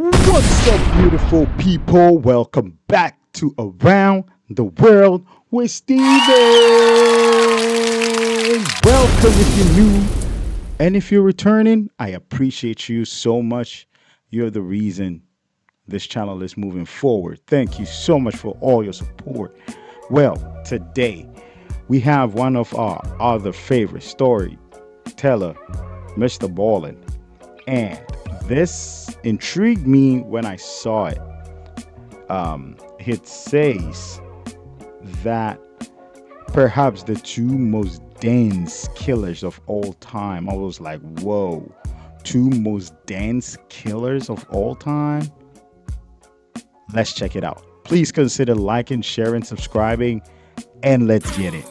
What's up, beautiful people? Welcome back to Around the World with Steven. Welcome if you're new, and if you're returning, I appreciate you so much. You're the reason this channel is moving forward. Thank you so much for all your support. Well, today we have one of our other favorite storyteller, MrBallen, and this intrigued me when I saw it. It says that perhaps the two most dense killers of all time. I was like, whoa, two most dense killers of all time? Let's check it out. Please consider liking, sharing, subscribing, and let's get it.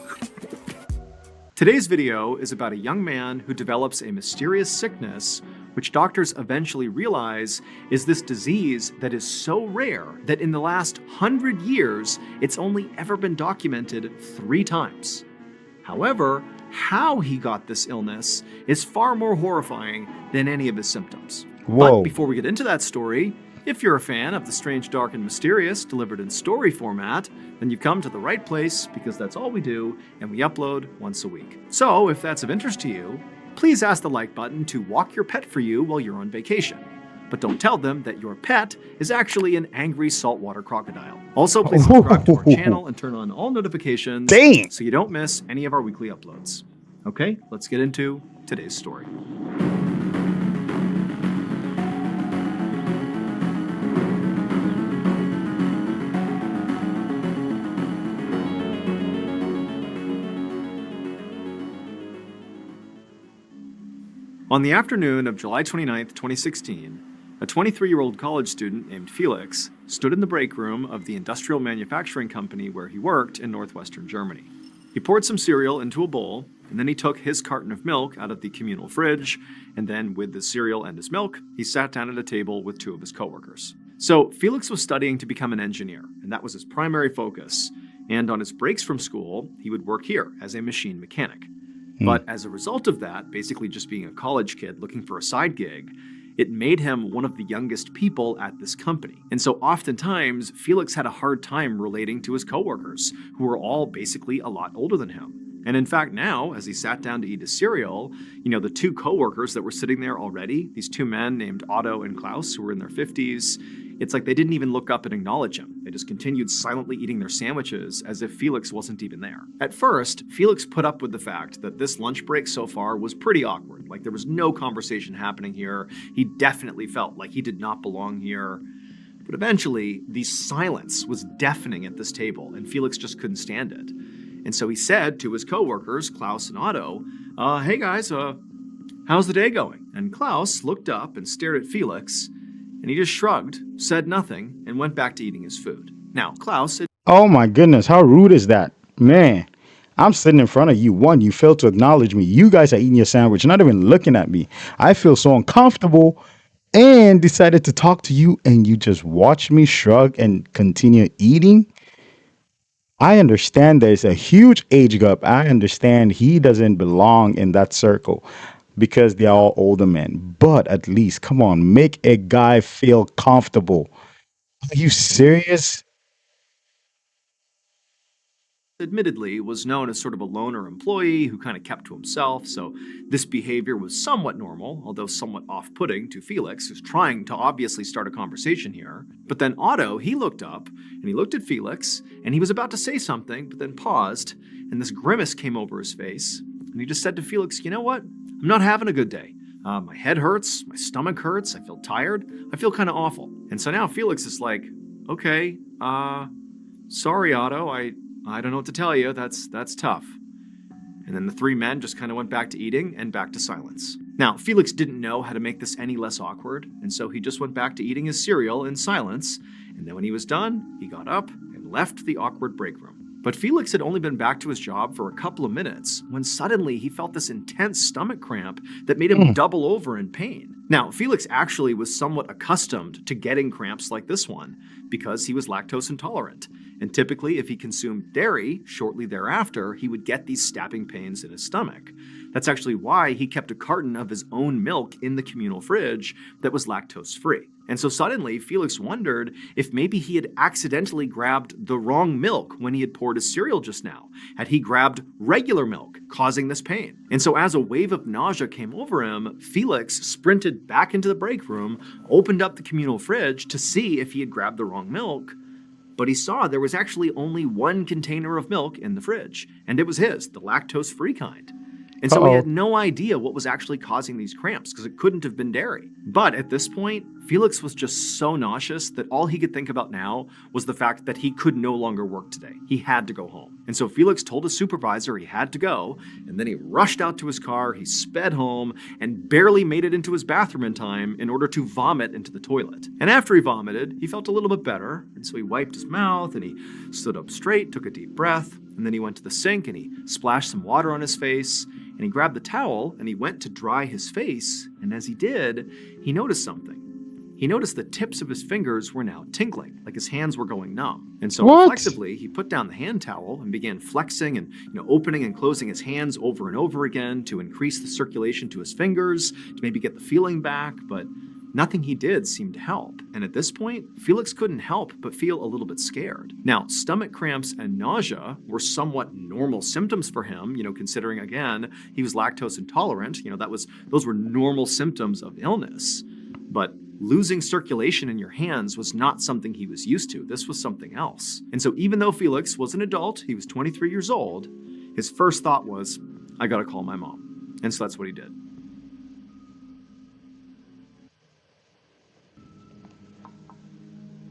Today's video is about a young man who develops a mysterious sickness which doctors eventually realize is this disease that is so rare that in the last 100 years, it's only ever been documented 3 times. However, how he got this illness is far more horrifying than any of his symptoms. Whoa. But before we get into that story, if you're a fan of the strange, dark, and mysterious delivered in story format, then you've come to the right place because that's all we do and we upload once a week. So if that's of interest to you, please ask the like button to walk your pet for you while you're on vacation. But don't tell them that your pet is actually an angry saltwater crocodile. Also, please subscribe to our channel and turn on all notifications so you don't miss any of our weekly uploads. Okay, let's get into today's story. On the afternoon of July 29, 2016, a 23-year-old college student named Felix stood in the break room of the industrial manufacturing company where he worked in northwestern Germany. He poured some cereal into a bowl, and then he took his carton of milk out of the communal fridge, and then with the cereal and his milk, he sat down at a table with 2 of his coworkers. So Felix was studying to become an engineer, and that was his primary focus. And on his breaks from school, he would work here as a machine mechanic. But as a result of that, basically just being a college kid looking for a side gig, it made him one of the youngest people at this company. And so oftentimes, Felix had a hard time relating to his coworkers, who were all basically a lot older than him. And in fact, now, as he sat down to eat his cereal, the 2 coworkers that were sitting there already, these 2 men named Otto and Klaus, who were in their 50s, it's like they didn't even look up and acknowledge him. They just continued silently eating their sandwiches as if Felix wasn't even there. At first, Felix put up with the fact that this lunch break so far was pretty awkward. Like there was no conversation happening here. He definitely felt like he did not belong here. But eventually, the silence was deafening at this table, and Felix just couldn't stand it. And so he said to his coworkers, Klaus and Otto, hey guys, how's the day going? And Klaus looked up and stared at Felix, and he just shrugged, said nothing, and went back to eating his food. Now, Klaus... Oh my goodness, how rude is that? Man, I'm sitting in front of you. One, you failed to acknowledge me. You guys are eating your sandwich, not even looking at me. I feel so uncomfortable and decided to talk to you, and you just watch me shrug and continue eating. I understand there's a huge age gap. I understand he doesn't belong in that circle because they're all older men. But at least, come on, make a guy feel comfortable. Are you serious? admittedly was known as sort of a loner employee who kind of kept to himself, so this behavior was somewhat normal, although somewhat off-putting to Felix, who's trying to obviously start a conversation here. But then Otto, he looked up, and he looked at Felix, and he was about to say something, but then paused, and this grimace came over his face, and he just said to Felix, "You know what? I'm not having a good day. My head hurts, my stomach hurts, I feel tired, I feel kind of awful." And so now Felix is like, "Okay, sorry, Otto, I don't know what to tell you, that's tough." And then the three men just kind of went back to eating and back to silence. Now, Felix didn't know how to make this any less awkward, and so he just went back to eating his cereal in silence, and then when he was done, he got up and left the awkward break room. But Felix had only been back to his job for a couple of minutes when suddenly he felt this intense stomach cramp that made him double over in pain. Now, Felix actually was somewhat accustomed to getting cramps like this one because he was lactose intolerant. And typically, if he consumed dairy shortly thereafter, he would get these stabbing pains in his stomach. That's actually why he kept a carton of his own milk in the communal fridge that was lactose-free. And so suddenly, Felix wondered if maybe he had accidentally grabbed the wrong milk when he had poured his cereal just now. Had he grabbed regular milk, causing this pain? And so as a wave of nausea came over him, Felix sprinted back into the break room, opened up the communal fridge to see if he had grabbed the wrong milk. But he saw there was actually only one container of milk in the fridge, and it was his, the lactose-free kind. And so he had no idea what was actually causing these cramps, because it couldn't have been dairy. But at this point, Felix was just so nauseous that all he could think about now was the fact that he could no longer work today. He had to go home. And so Felix told his supervisor he had to go, and then he rushed out to his car, he sped home, and barely made it into his bathroom in time in order to vomit into the toilet. And after he vomited, he felt a little bit better, and so he wiped his mouth, and he stood up straight, took a deep breath, and then he went to the sink and he splashed some water on his face, and he grabbed the towel and he went to dry his face, and as he did, he noticed something. He noticed the tips of his fingers were now tingling, like his hands were going numb. And so reflexively, he put down the hand towel and began flexing and opening and closing his hands over and over again to increase the circulation to his fingers, to maybe get the feeling back, but nothing he did seemed to help. And at this point, Felix couldn't help but feel a little bit scared. Now, stomach cramps and nausea were somewhat normal symptoms for him, considering, again, he was lactose intolerant. Those were normal symptoms of illness. But losing circulation in your hands was not something he was used to. This was something else. And so even though Felix was an adult, he was 23 years old, his first thought was, I gotta call my mom. And so that's what he did.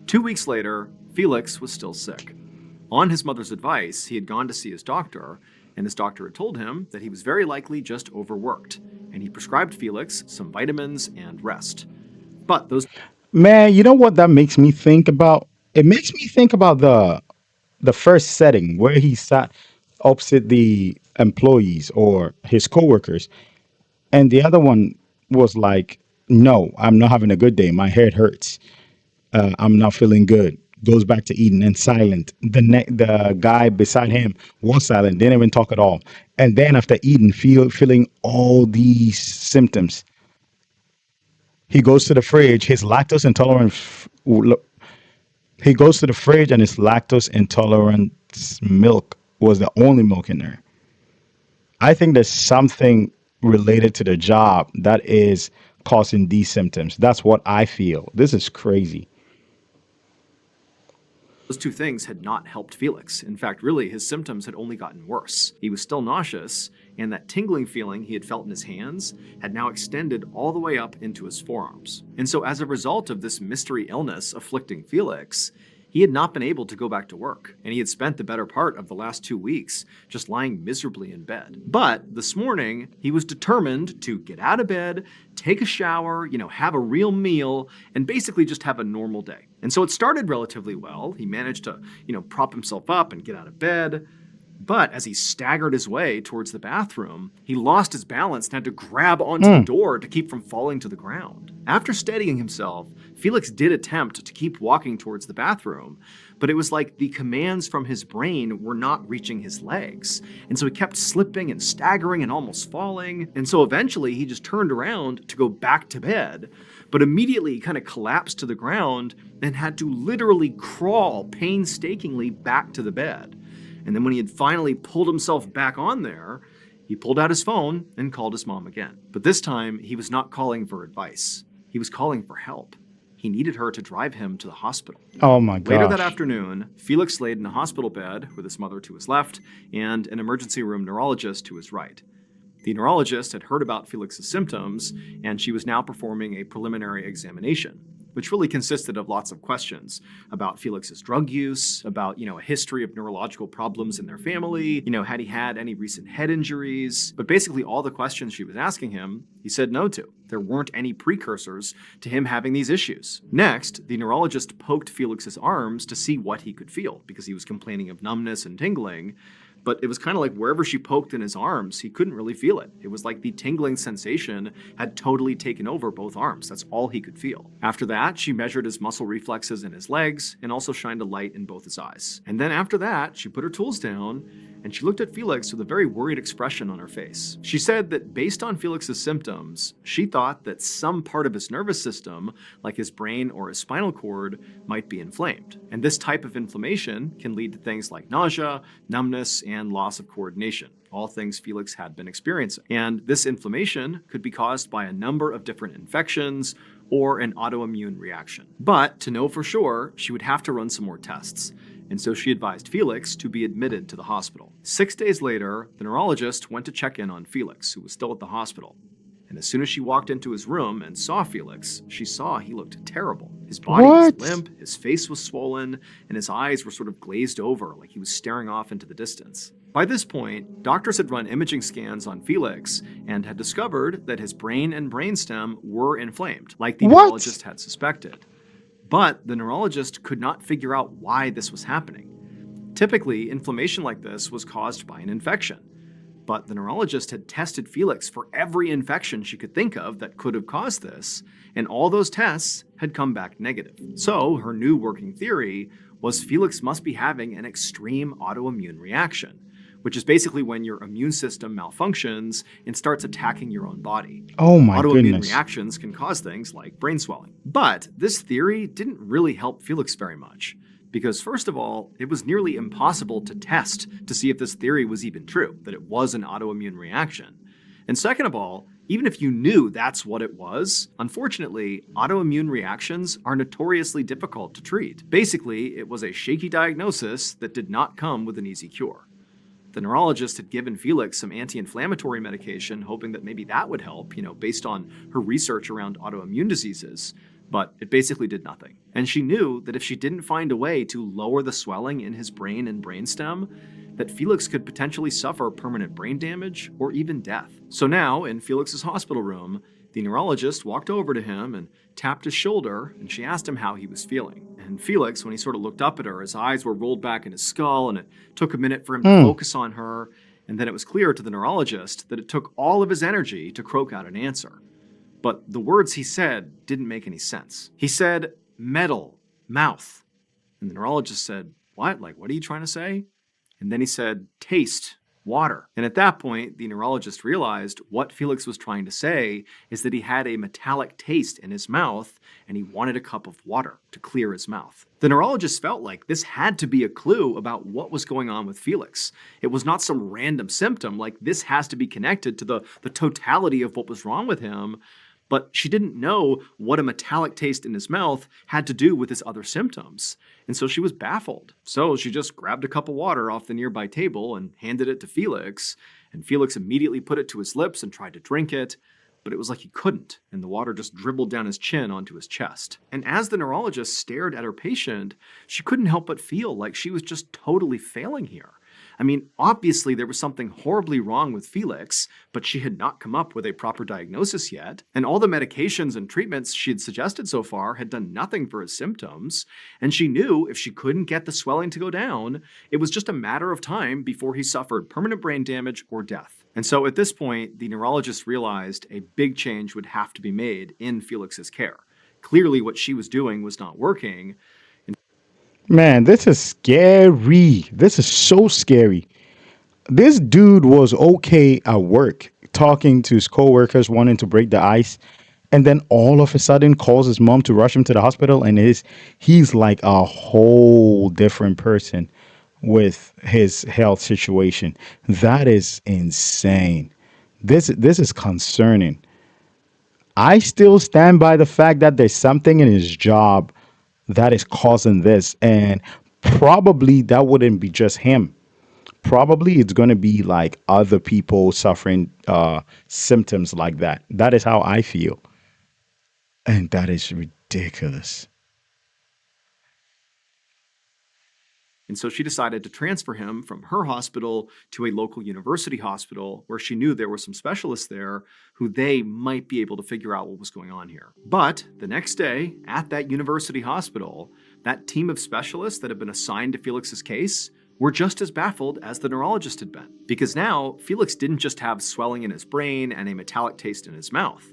Two weeks later, Felix was still sick. On his mother's advice, he had gone to see his doctor, and his doctor had told him that he was very likely just overworked, and he prescribed Felix some vitamins and rest. But those... Man, you know what that makes me think about? It makes me think about the first setting where he sat opposite the employees or his coworkers, and the other one was like, "No, I'm not having a good day. My head hurts. I'm not feeling good." Goes back to eating and silent. The guy beside him was silent, didn't even talk at all. And then after eating, feeling all these symptoms, he goes to the fridge. His lactose intolerant. He goes to the fridge, and his lactose intolerant milk was the only milk in there. I think there's something related to the job that is causing these symptoms. That's what I feel. This is crazy. Those two things had not helped Felix. In fact, really, his symptoms had only gotten worse. He was still nauseous, and that tingling feeling he had felt in his hands had now extended all the way up into his forearms. And so as a result of this mystery illness afflicting Felix, he had not been able to go back to work, and he had spent the better part of the last 2 weeks just lying miserably in bed. But this morning, he was determined to get out of bed, take a shower, have a real meal, and basically just have a normal day. And so it started relatively well. He managed to, prop himself up and get out of bed. But as he staggered his way towards the bathroom, he lost his balance and had to grab onto the door to keep from falling to the ground. After steadying himself, Felix did attempt to keep walking towards the bathroom, but it was like the commands from his brain were not reaching his legs. And so he kept slipping and staggering and almost falling. And so eventually he just turned around to go back to bed, but immediately he kind of collapsed to the ground and had to literally crawl painstakingly back to the bed. And then when he had finally pulled himself back on there, he pulled out his phone and called his mom again. But this time, he was not calling for advice. He was calling for help. He needed her to drive him to the hospital. Oh my gosh. Later that afternoon, Felix laid in a hospital bed with his mother to his left and an emergency room neurologist to his right. The neurologist had heard about Felix's symptoms, and she was now performing a preliminary examination, which really consisted of lots of questions about Felix's drug use, about, a history of neurological problems in their family, had he had any recent head injuries. But basically all the questions she was asking him, he said no to. There weren't any precursors to him having these issues. Next, the neurologist poked Felix's arms to see what he could feel, because he was complaining of numbness and tingling. But it was kind of like wherever she poked in his arms, he couldn't really feel it. It was like the tingling sensation had totally taken over both arms. That's all he could feel. After that, she measured his muscle reflexes in his legs and also shined a light in both his eyes. And then after that, she put her tools down and she looked at Felix with a very worried expression on her face. She said that based on Felix's symptoms, she thought that some part of his nervous system, like his brain or his spinal cord, might be inflamed. And this type of inflammation can lead to things like nausea, numbness, and loss of coordination, all things Felix had been experiencing. And this inflammation could be caused by a number of different infections or an autoimmune reaction. But to know for sure, she would have to run some more tests. And so she advised Felix to be admitted to the hospital. 6 days later, the neurologist went to check in on Felix, who was still at the hospital. And as soon as she walked into his room and saw Felix, she saw he looked terrible. His body was limp, his face was swollen, and his eyes were sort of glazed over, like he was staring off into the distance. By this point, doctors had run imaging scans on Felix and had discovered that his brain and brainstem were inflamed, like the neurologist had suspected. But the neurologist could not figure out why this was happening. Typically, inflammation like this was caused by an infection. But the neurologist had tested Felix for every infection she could think of that could have caused this, and all those tests had come back negative. So her new working theory was Felix must be having an extreme autoimmune reaction, which is basically when your immune system malfunctions and starts attacking your own body. Oh my Autoimmune goodness. reactions can cause things like brain swelling. But this theory didn't really help Felix very much, because first of all, it was nearly impossible to test to see if this theory was even true, that it was an autoimmune reaction. And second of all, even if you knew that's what it was, unfortunately, autoimmune reactions are notoriously difficult to treat. Basically, it was a shaky diagnosis that did not come with an easy cure. The neurologist had given Felix some anti-inflammatory medication, hoping that maybe that would help, based on her research around autoimmune diseases, but it basically did nothing. And she knew that if she didn't find a way to lower the swelling in his brain and brainstem, that Felix could potentially suffer permanent brain damage or even death. So now, in Felix's hospital room, the neurologist walked over to him and tapped his shoulder, and she asked him how he was feeling. And Felix, when he sort of looked up at her, his eyes were rolled back in his skull, and it took a minute for him to focus on her. And then it was clear to the neurologist that it took all of his energy to croak out an answer. But the words he said didn't make any sense. He said, metal, mouth. And the neurologist said, what? Like, what are you trying to say? And then he said, taste, water. And at that point, the neurologist realized what Felix was trying to say is that he had a metallic taste in his mouth and he wanted a cup of water to clear his mouth. The neurologist felt like this had to be a clue about what was going on with Felix. It was not some random symptom, like this has to be connected to the totality of what was wrong with him. But she didn't know what a metallic taste in his mouth had to do with his other symptoms. And so she was baffled. So she just grabbed a cup of water off the nearby table and handed it to Felix. And Felix immediately put it to his lips and tried to drink it. But it was like he couldn't, and the water just dribbled down his chin onto his chest. And as the neurologist stared at her patient, she couldn't help but feel like she was just totally failing here. I mean, obviously there was something horribly wrong with Felix, but she had not come up with a proper diagnosis yet, and all the medications and treatments she had suggested so far had done nothing for his symptoms, and she knew if she couldn't get the swelling to go down, it was just a matter of time before he suffered permanent brain damage or death. And so at this point, the neurologist realized a big change would have to be made in Felix's care. Clearly what she was doing was not working. Man, this is scary. This is so scary. This dude was okay at work, talking to his coworkers, wanting to break the ice, and then all of a sudden calls his mom to rush him to the hospital, and he's like a whole different person with his health situation. That is insane. This is concerning. I still stand by the fact that there's something in his job that is causing this, and probably that wouldn't be just him. Probably it's going to be like other people suffering symptoms like that. That is how I feel, and that is ridiculous. And so she decided to transfer him from her hospital to a local university hospital where she knew there were some specialists there who they might be able to figure out what was going on here. But the next day at that university hospital, that team of specialists that had been assigned to Felix's case were just as baffled as the neurologist had been. Because now Felix didn't just have swelling in his brain and a metallic taste in his mouth.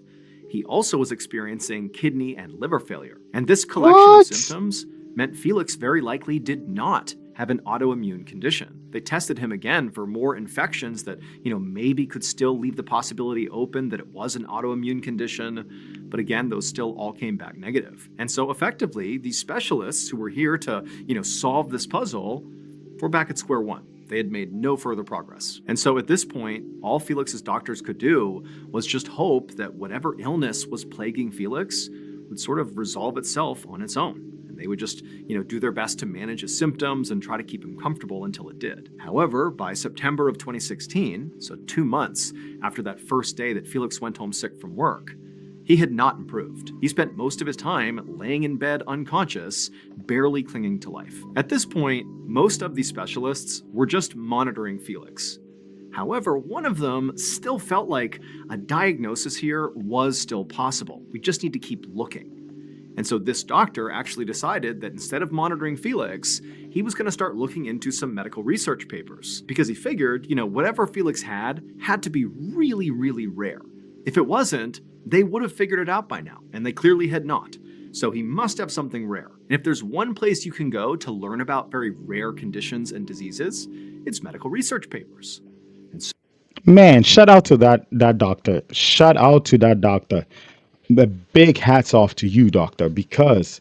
He also was experiencing kidney and liver failure. And this collection of symptoms meant Felix very likely did not have an autoimmune condition. They tested him again for more infections that, maybe could still leave the possibility open that it was an autoimmune condition. But again, those still all came back negative. And so effectively, these specialists who were here to, solve this puzzle were back at square one. They had made no further progress. And so at this point, all Felix's doctors could do was just hope that whatever illness was plaguing Felix would sort of resolve itself on its own. And they would just, do their best to manage his symptoms and try to keep him comfortable until it did. However, by September of 2016, so 2 months after that first day that Felix went home sick from work, he had not improved. He spent most of his time laying in bed unconscious, barely clinging to life. At this point, most of these specialists were just monitoring Felix. However, one of them still felt like a diagnosis here was still possible. We just need to keep looking. And so this doctor actually decided that instead of monitoring Felix, he was going to start looking into some medical research papers, because he figured, whatever Felix had to be really, really rare. If it wasn't, they would have figured it out by now, and they clearly had not. So he must have something rare. And if there's one place you can go to learn about very rare conditions and diseases, it's medical research papers. Man, shout out to that doctor. Shout out to that doctor. The big hats off to you, doctor, because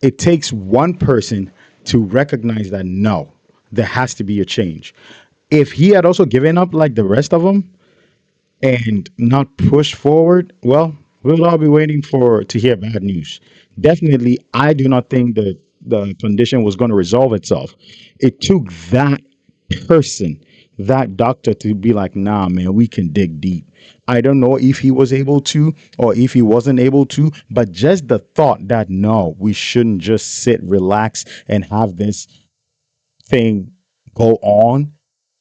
it takes one person to recognize that no, there has to be a change. If he had also given up like the rest of them and not pushed forward, well, we'll all be waiting to hear bad news. Definitely, I do not think that the condition was going to resolve itself. It took that person, that doctor, to be like, nah, man, we can dig deep. I don't know if he was able to or if he wasn't able to, but just the thought that no, we shouldn't just sit, relax, and have this thing go on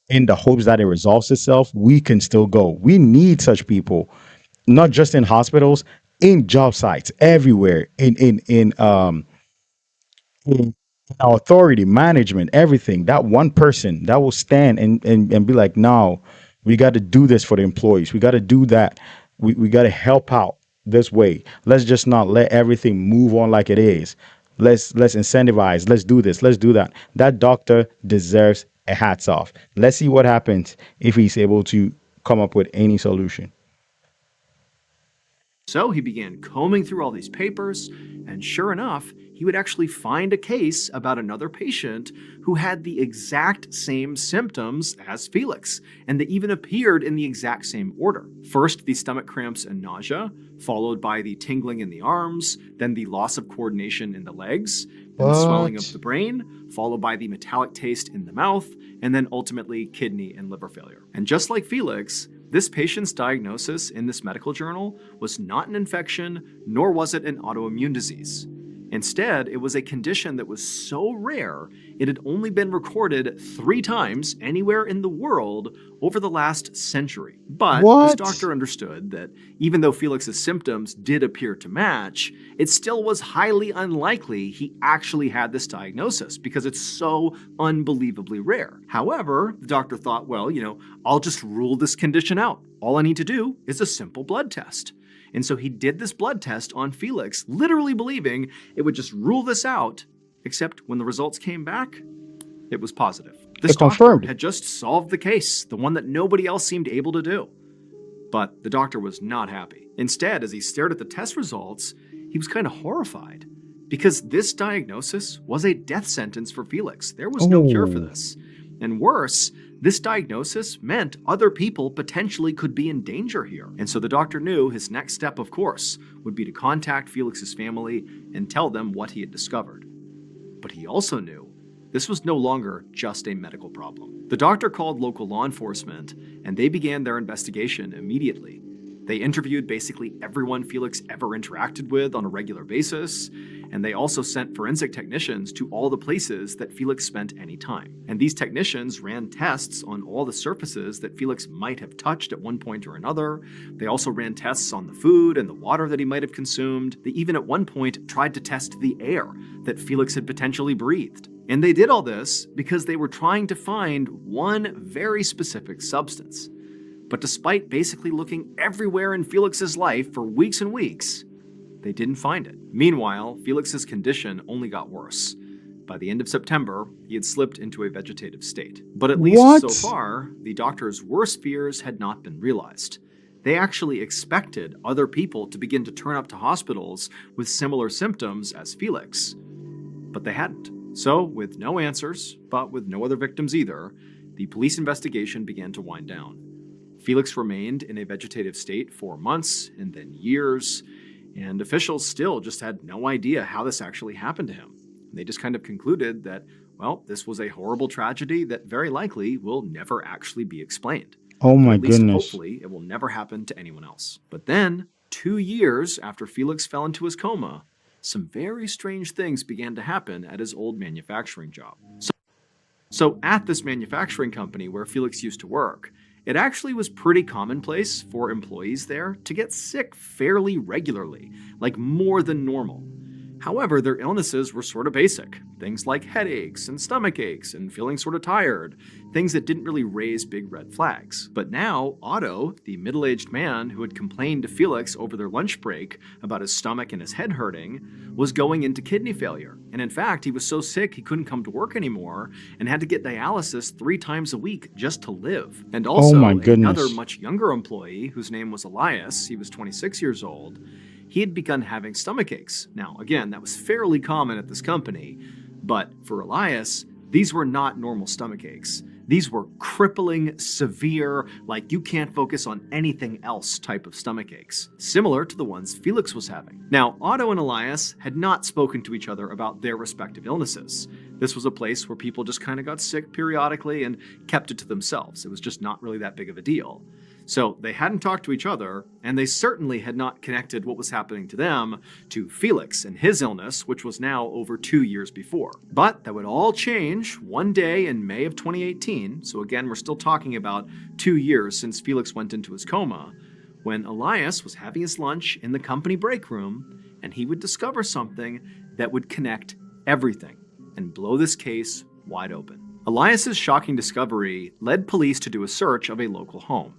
in the hopes that it resolves itself. We can still go. We need such people, not just in hospitals, in job sites, everywhere, in our authority, management, everything. That one person that will stand and be like, no, we got to do this for the employees. We got to do that. We got to help out this way. Let's just not let everything move on like it is. Let's incentivize. Let's do this. Let's do that. That doctor deserves a hats off. Let's see what happens if he's able to come up with any solution. So he began combing through all these papers, and sure enough, he would actually find a case about another patient who had the exact same symptoms as Felix, and they even appeared in the exact same order. First, the stomach cramps and nausea, followed by the tingling in the arms, then the loss of coordination in the legs, then the swelling of the brain, followed by the metallic taste in the mouth, and then ultimately kidney and liver failure. And just like Felix, this patient's diagnosis in this medical journal was not an infection, nor was it an autoimmune disease. Instead, it was a condition that was so rare, it had only been recorded 3 times anywhere in the world over the last century. But this doctor understood that even though Felix's symptoms did appear to match, it still was highly unlikely he actually had this diagnosis because it's so unbelievably rare. However, the doctor thought, well, I'll just rule this condition out. All I need to do is a simple blood test. And so he did this blood test on Felix, literally believing it would just rule this out, except when the results came back, it was positive. This doctor had just solved the case, the one that nobody else seemed able to do. But the doctor was not happy. Instead, as he stared at the test results, he was kind of horrified because this diagnosis was a death sentence for Felix. There was no cure for this. And worse, this diagnosis meant other people potentially could be in danger here. And so the doctor knew his next step, of course, would be to contact Felix's family and tell them what he had discovered. But he also knew this was no longer just a medical problem. The doctor called local law enforcement, and they began their investigation immediately. They interviewed basically everyone Felix ever interacted with on a regular basis, and they also sent forensic technicians to all the places that Felix spent any time. And these technicians ran tests on all the surfaces that Felix might have touched at one point or another. They also ran tests on the food and the water that he might have consumed. They even at one point tried to test the air that Felix had potentially breathed. And they did all this because they were trying to find one very specific substance. But despite basically looking everywhere in Felix's life for weeks and weeks, they didn't find it. Meanwhile, Felix's condition only got worse. By the end of September, he had slipped into a vegetative state. But at least so What? far, the doctor's worst fears had not been realized. They actually expected other people to begin to turn up to hospitals with similar symptoms as Felix. But they hadn't. So, with no answers, but with no other victims either, the police investigation began to wind down. Felix remained in a vegetative state for months and then years, and officials still just had no idea how this actually happened to him. They just kind of concluded that, well, this was a horrible tragedy that very likely will never actually be explained. Oh But my at least goodness. hopefully it will never happen to anyone else. But then, 2 years after Felix fell into his coma, some very strange things began to happen at his old manufacturing job. So at this manufacturing company where Felix used to work, it actually was pretty commonplace for employees there to get sick fairly regularly, like more than normal. However, their illnesses were sort of basic. Things like headaches and stomach aches and feeling sort of tired. Things that didn't really raise big red flags. But now, Otto, the middle-aged man who had complained to Felix over their lunch break about his stomach and his head hurting, was going into kidney failure. And in fact, he was so sick he couldn't come to work anymore and had to get dialysis 3 times a week just to live. And also, Oh my goodness. another much younger employee, whose name was Elias, he was 26 years old, he had begun having stomach aches. Now, again, that was fairly common at this company, but for Elias, these were not normal stomach aches. These were crippling, severe, like you can't focus on anything else type of stomach aches, similar to the ones Felix was having. Now, Otto and Elias had not spoken to each other about their respective illnesses. This was a place where people just kind of got sick periodically and kept it to themselves. It was just not really that big of a deal. So they hadn't talked to each other, and they certainly had not connected what was happening to them to Felix and his illness, which was now over 2 years before. But that would all change one day in May of 2018, so again, we're still talking about 2 years since Felix went into his coma, when Elias was having his lunch in the company break room, and he would discover something that would connect everything and blow this case wide open. Elias's shocking discovery led police to do a search of a local home.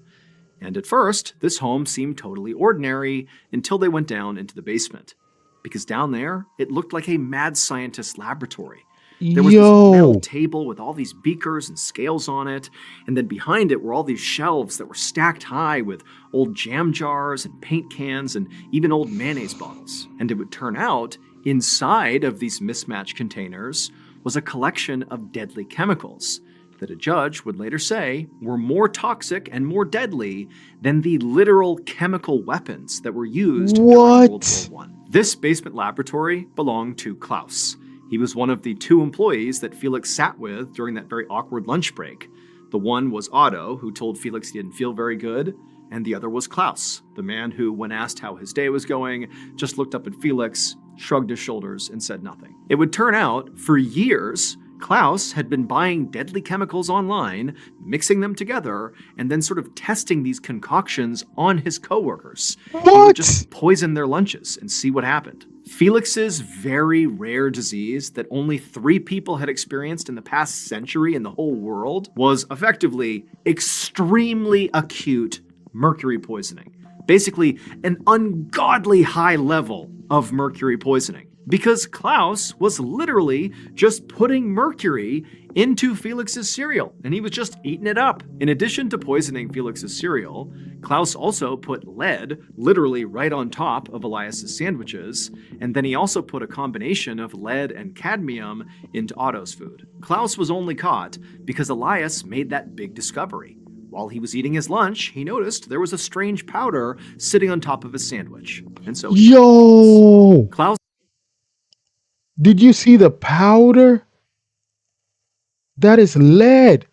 And at first, this home seemed totally ordinary until they went down into the basement. Because down there, it looked like a mad scientist's laboratory. There was this metal Yo. table with all these beakers and scales on it, and then behind it were all these shelves that were stacked high with old jam jars and paint cans and even old mayonnaise bottles. And it would turn out, inside of these mismatched containers was a collection of deadly chemicals that a judge would later say were more toxic and more deadly than the literal chemical weapons that were used during World What? War I. This basement laboratory belonged to Klaus. He was one of the 2 employees that Felix sat with during that very awkward lunch break. The one was Otto, who told Felix he didn't feel very good, and the other was Klaus, the man who, when asked how his day was going, just looked up at Felix, shrugged his shoulders, and said nothing. It would turn out, for years, Klaus had been buying deadly chemicals online, mixing them together, and then sort of testing these concoctions on his coworkers. He would What? just poison their lunches and see what happened. Felix's very rare disease that only 3 people had experienced in the past century in the whole world was effectively extremely acute mercury poisoning. Basically, an ungodly high level of mercury poisoning. Because Klaus was literally just putting mercury into Felix's cereal, and he was just eating it up. In addition to poisoning Felix's cereal, Klaus also put lead literally right on top of Elias's sandwiches, and then he also put a combination of lead and cadmium into Otto's food. Klaus was only caught because Elias made that big discovery. While he was eating his lunch, he noticed there was a strange powder sitting on top of his sandwich. And so Yo. Klaus Did you see the powder? That is lead.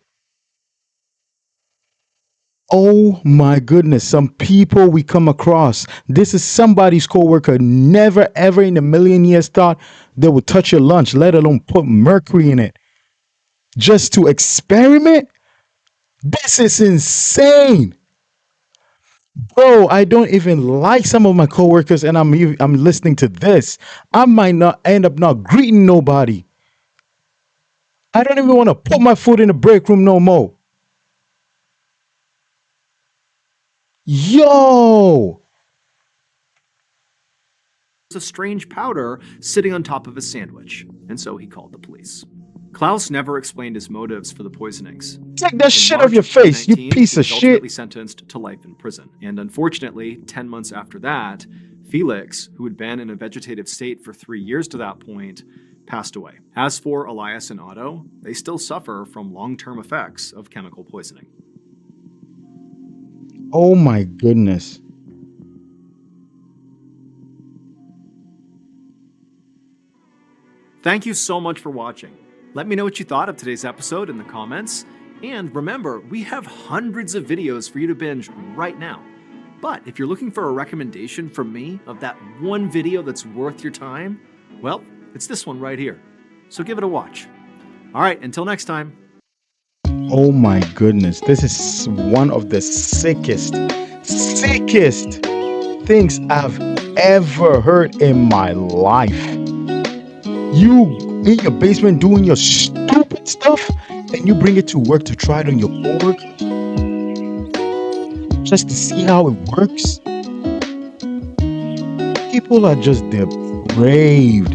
Oh my goodness. Some people we come across. This is somebody's coworker. Never ever in a million years thought they would touch your lunch, let alone put mercury in it. Just to experiment? This is insane. Bro, I don't even like some of my coworkers, and I'm listening to this. I might not end up not greeting nobody. I don't even want to put my foot in the break room no more. Yo. a strange powder sitting on top of his sandwich. and so he called the police. Klaus never explained his motives for the poisonings. Take that In shit March off your of face, you 2019, piece he of was ultimately shit. sentenced to life in prison. And unfortunately, 10 months after that, Felix, who had been in a vegetative state for 3 years to that point, passed away. As for Elias and Otto, they still suffer from long-term effects of chemical poisoning. Oh my goodness. Thank you so much for watching. Let me know what you thought of today's episode in the comments. And remember, we have hundreds of videos for you to binge right now. But if you're looking for a recommendation from me of that one video that's worth your time, well, it's this one right here. So give it a watch. All right, until next time. Oh my goodness. This is one of the sickest things I've ever heard in my life. You in your basement doing your stupid stuff, and you bring it to work to try it on your coworkers just to see how it works. People are just depraved.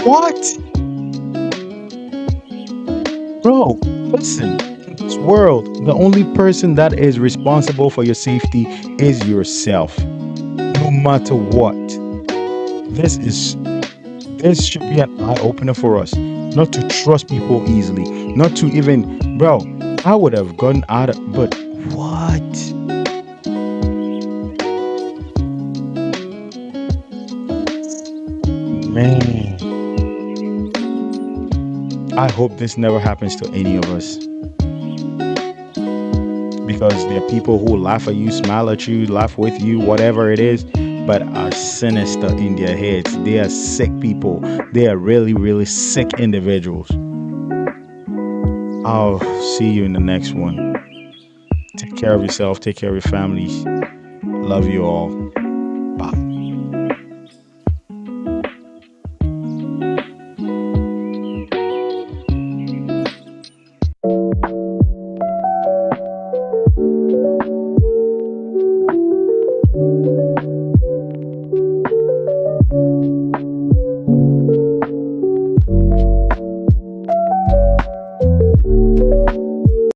What? Bro, listen. In this world, the only person that is responsible for your safety is yourself. No matter what. This should be an eye-opener for us. Not to trust people easily. Not to even, bro, I would have gotten out of, but what? Man. I hope this never happens to any of us. Because there are people who laugh at you, smile at you, laugh with you, whatever it is, but are sinister in their heads. They are sick people. They are really, really sick individuals. I'll see you in the next one. Take care of yourself. Take care of your families. Love you all.